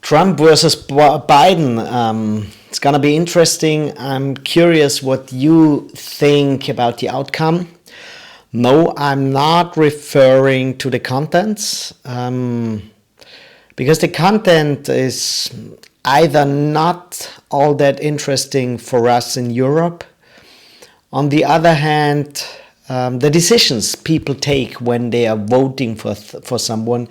Trump versus Biden. It's going to be interesting. I'm curious what you think about the outcome. No, I'm not referring to the contents, because the content is either not all that interesting for us in Europe. On the other hand, the decisions people take when they are voting for someone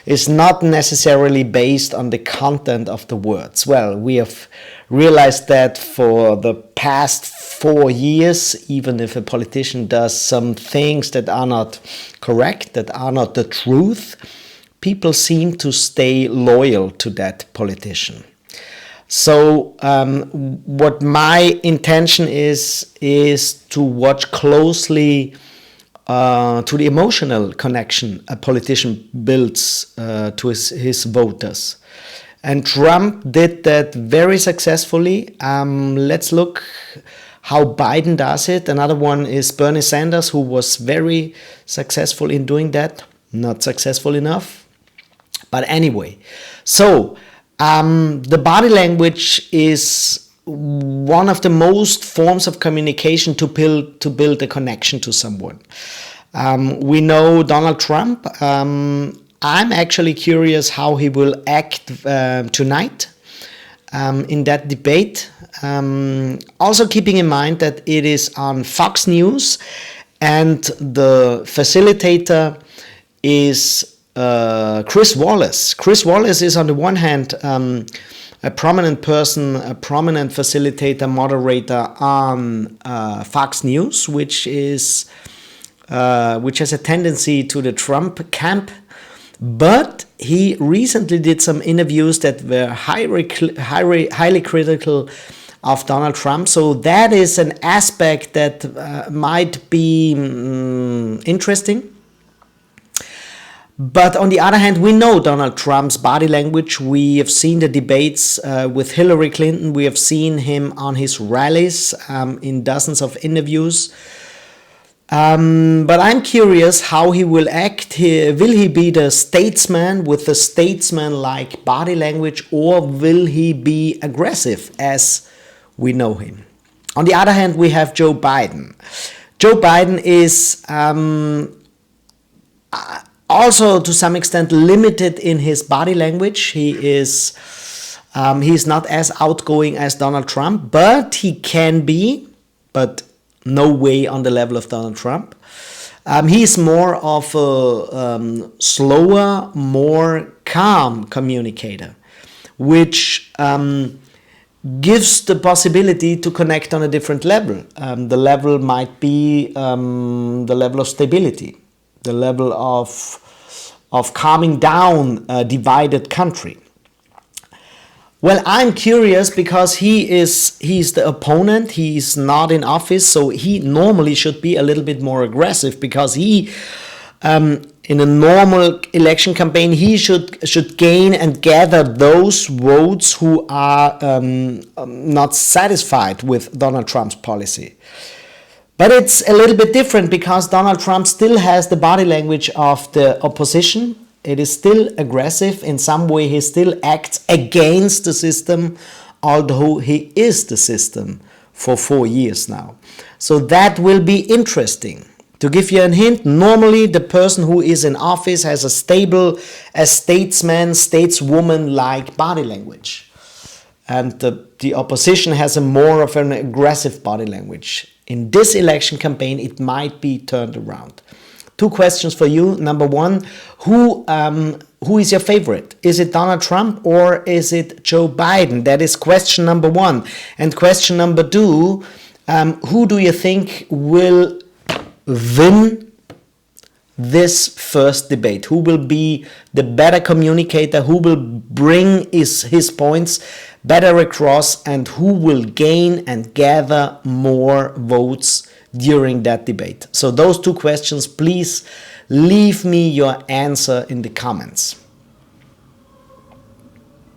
is not necessarily based on the content of the words. Well, we have realized that for the past 4 years, even if a politician does some things that are not correct, that are not the truth, people seem to stay loyal to that politician. So what my intention is to watch closely to the emotional connection a politician builds to his voters. And Trump did that very successfully. Let's look how Biden does it. Another one is Bernie Sanders, who was very successful in doing that. Not successful enough. But anyway, so the body language is one of the most forms of communication to build a connection to someone. We know Donald Trump. I'm actually curious how he will act tonight in that debate. Also keeping in mind that it is on Fox News and the facilitator is Chris Wallace. Chris Wallace is on the one hand a prominent person, a prominent facilitator, moderator on Fox News, which has a tendency to the Trump camp. But he recently did some interviews that were highly critical of Donald Trump. So that is an aspect that might be interesting. But on the other hand, we know Donald Trump's body language. We have seen the debates with Hillary Clinton. We have seen him on his rallies in dozens of interviews. But I'm curious how he will act. Will he be the statesman with the statesman-like body language, or will he be aggressive as we know him? On the other hand, we have Joe Biden. Joe Biden is also to some extent limited in his body language. He's not as outgoing as Donald Trump, but he can be, but no way on the level of Donald Trump. He's more of a slower, more calm communicator, which gives the possibility to connect on a different level. The level might be the level of stability, the level of calming down a divided country. Well, I'm curious because he's the opponent. He's not in office, so he normally should be a little bit more aggressive, because he, in a normal election campaign, he should gain and gather those votes who are not satisfied with Donald Trump's policy. But it's a little bit different because Donald Trump still has the body language of the opposition. It is still aggressive. In some way, he still acts against the system, although he is the system for 4 years now. So that will be interesting. To give you a hint, normally the person who is in office has a stable, a statesman, stateswoman-like body language. And the opposition has a more of an aggressive body language. In this election campaign, it might be turned around. 2 questions for you. Number 1, who is your favorite? Is it Donald Trump or is it Joe Biden? That is question number 1. And question number 2, who do you think will win this first debate? Who will be the better communicator? Who will bring his points better across? And who will gain and gather more votes during that debate? So those 2 questions, please leave me your answer in the comments.